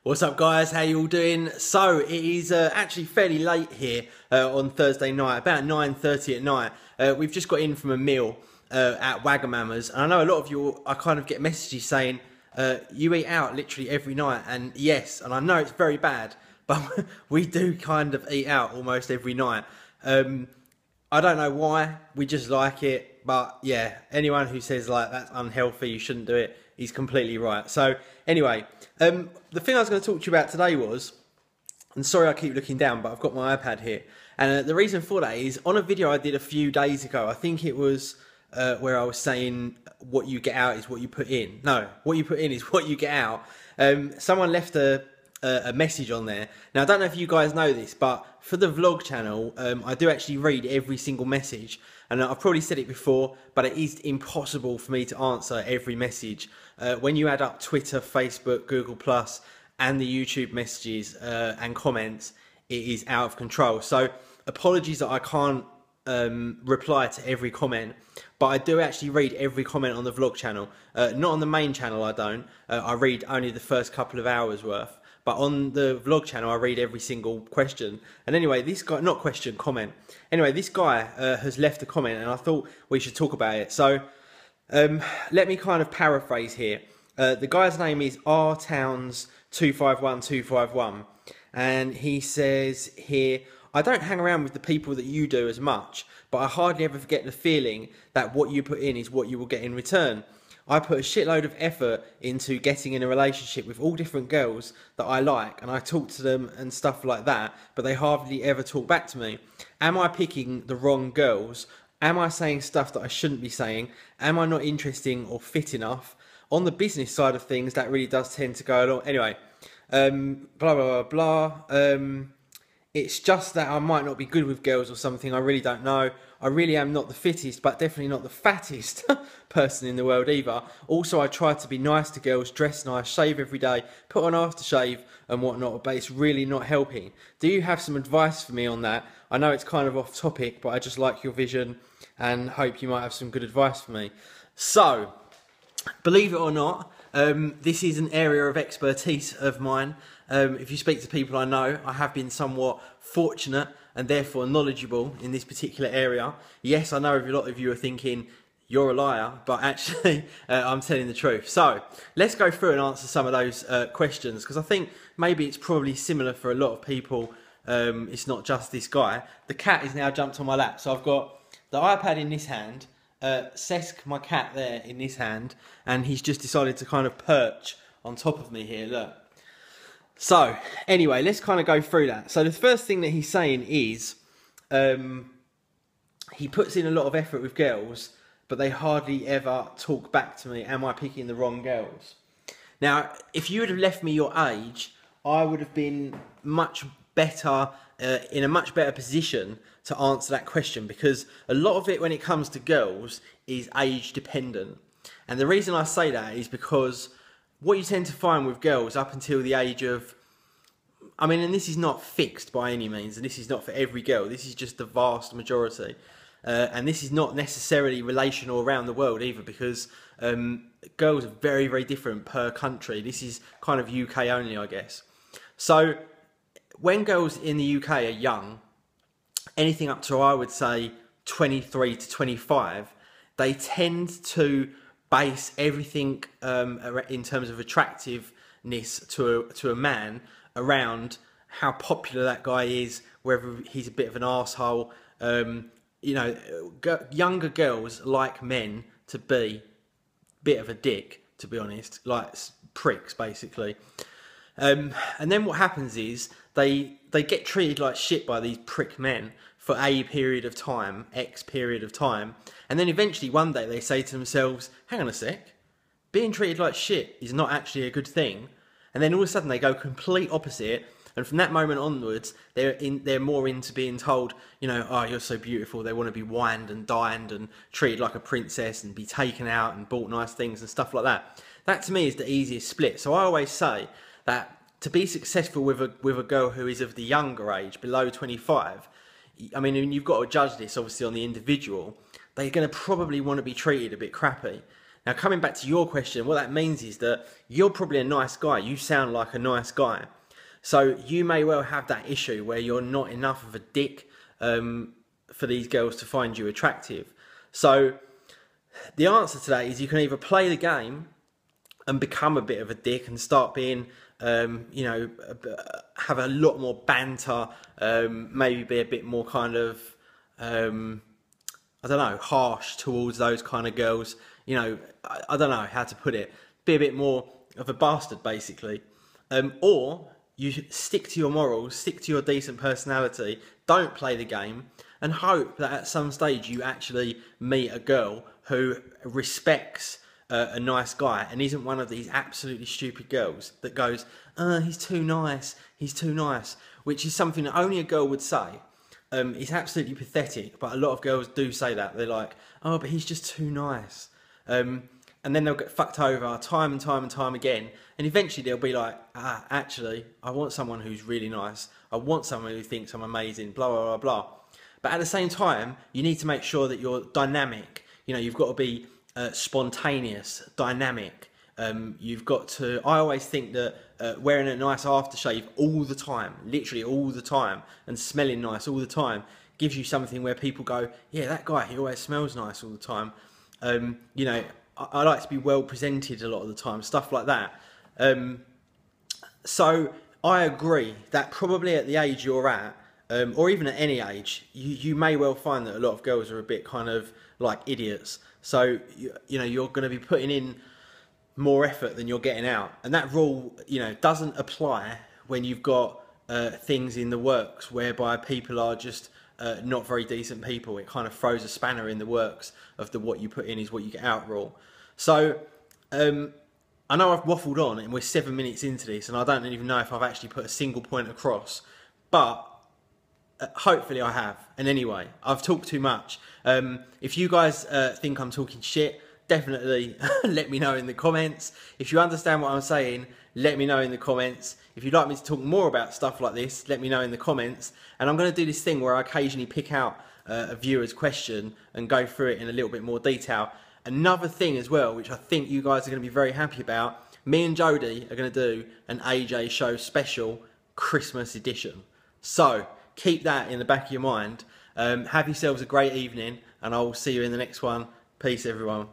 What's up, guys? How you all doing? So it is actually fairly late here on Thursday night, about 9:30 at night. We've just got in from a meal at Wagamama's, and I know a lot of you, I kind of get messages saying you eat out literally every night, and yes, and I know it's very bad, but we do kind of eat out almost every night. I don't know why, we just like it, but yeah, anyone who says like that's unhealthy, you shouldn't do it, he's completely right. So anyway, the thing I was going to talk to you about today was, and sorry I keep looking down, but I've got my iPad here, and the reason for that is on a video I did a few days ago. I think it was where I was saying what you get out is what you put in. No, what you put in is what you get out. Someone left a message on there. Now I don't know if you guys know this, but for the vlog channel, I do actually read every single message, and I've probably said it before, but it is impossible for me to answer every message. When you add up Twitter, Facebook, Google Plus, and the YouTube messages and comments, it is out of control. So apologies that I can't reply to every comment, but I do actually read every comment on the vlog channel. Not on the main channel, I don't. I read only the first couple of hours worth. But on the vlog channel, I read every single question. And anyway, this guy, not question, comment. Anyway, this guy has left a comment, and I thought we should talk about it. So let me kind of paraphrase here. The guy's name is rtowns251251. And he says here, I don't hang around with the people that you do as much, but I hardly ever forget the feeling that what you put in is what you will get in return. I put a shitload of effort into getting in a relationship with all different girls that I like, and I talk to them and stuff like that, but they hardly ever talk back to me. Am I picking the wrong girls? Am I saying stuff that I shouldn't be saying? Am I not interesting or fit enough? On the business side of things, that really does tend to go along. Anyway, blah, blah, blah, blah. It's just that I might not be good with girls or something, I really don't know. I really am not the fittest, but definitely not the fattest person in the world either. Also, I try to be nice to girls, dress nice, shave every day, put on aftershave and whatnot, but it's really not helping. Do you have some advice for me on that? I know it's kind of off topic, but I just like your vision and hope you might have some good advice for me. So, believe it or not, this is an area of expertise of mine. If you speak to people I know, I have been somewhat fortunate and therefore knowledgeable in this particular area. Yes, I know a lot of you are thinking, you're a liar, but actually I'm telling the truth. So let's go through and answer some of those questions, because I think maybe it's probably similar for a lot of people. It's not just this guy. The cat is now jumped on my lap. So I've got the iPad in this hand, Sesk, my cat, there in this hand, and he's just decided to kind of perch on top of me here, look. So, anyway, let's kind of go through that. So the first thing that he's saying is, he puts in a lot of effort with girls, but they hardly ever talk back to me. Am I picking the wrong girls? Now, if you would have left me your age, I would have been much better, in a much better position to answer that question, because a lot of it when it comes to girls is age dependent. And the reason I say that is because what you tend to find with girls up until the age of, I mean, and this is not fixed by any means, and this is not for every girl, this is just the vast majority. And this is not necessarily relational around the world either, because girls are very, very different per country. This is kind of UK only, I guess. So when girls in the UK are young, anything up to, I would say, 23 to 25, they tend to base everything in terms of attractiveness to a man around how popular that guy is, whether he's a bit of an arsehole. You know, younger girls like men to be a bit of a dick, to be honest, like pricks basically. And then what happens is they get treated like shit by these prick men for a period of time, X period of time, and then eventually one day they say to themselves, hang on a sec, being treated like shit is not actually a good thing. And then all of a sudden they go complete opposite, and from that moment onwards they're more into being told, you know, oh, you're so beautiful. They want to be wined and dined and treated like a princess and be taken out and bought nice things and stuff like that. That to me is the easiest split. So I always say that to be successful with a girl who is of the younger age, below 25, I mean, you've got to judge this obviously on the individual. They're going to probably want to be treated a bit crappy. Now, coming back to your question, what that means is that you're probably a nice guy. You sound like a nice guy. So you may well have that issue where you're not enough of a dick for these girls to find you attractive. So the answer to that is you can either play the game and become a bit of a dick and start being, you know, have a lot more banter, maybe be a bit more kind of, I don't know, harsh towards those kind of girls. You know, I don't know how to put it. Be a bit more of a bastard, basically. Or you stick to your morals, stick to your decent personality, don't play the game, and hope that at some stage you actually meet a girl who respects a nice guy and isn't one of these absolutely stupid girls that goes, he's too nice, which is something that only a girl would say. It's absolutely pathetic, but a lot of girls do say that. They're like, oh, but he's just too nice. And then they'll get fucked over time and time and time again. And eventually they'll be like, actually, I want someone who's really nice. I want someone who thinks I'm amazing, blah, blah, blah, blah. But at the same time, you need to make sure that you're dynamic. You know, you've got to be spontaneous, dynamic. You've got to, I always think that wearing a nice aftershave all the time, literally all the time, and smelling nice all the time, gives you something where people go, yeah, that guy, he always smells nice all the time. You know, I like to be well presented a lot of the time, stuff like that. So I agree that probably at the age you're at, or even at any age, you may well find that a lot of girls are a bit kind of like idiots. So, you know, you're going to be putting in more effort than you're getting out. And that rule, you know, doesn't apply when you've got things in the works whereby people are just not very decent people. It kind of throws a spanner in the works of the what you put in is what you get out rule. So I know I've waffled on and we're 7 minutes into this and I don't even know if I've actually put a single point across, but hopefully I have. And anyway, I've talked too much. If you guys think I'm talking shit, definitely let me know in the comments. If you understand what I'm saying, let me know in the comments. If you'd like me to talk more about stuff like this, let me know in the comments. And I'm going to do this thing where I occasionally pick out a viewer's question and go through it in a little bit more detail. Another thing as well, which I think you guys are going to be very happy about, me and Jodie are going to do an AJ Show special Christmas edition. So keep that in the back of your mind. Have yourselves a great evening and I will see you in the next one. Peace, everyone.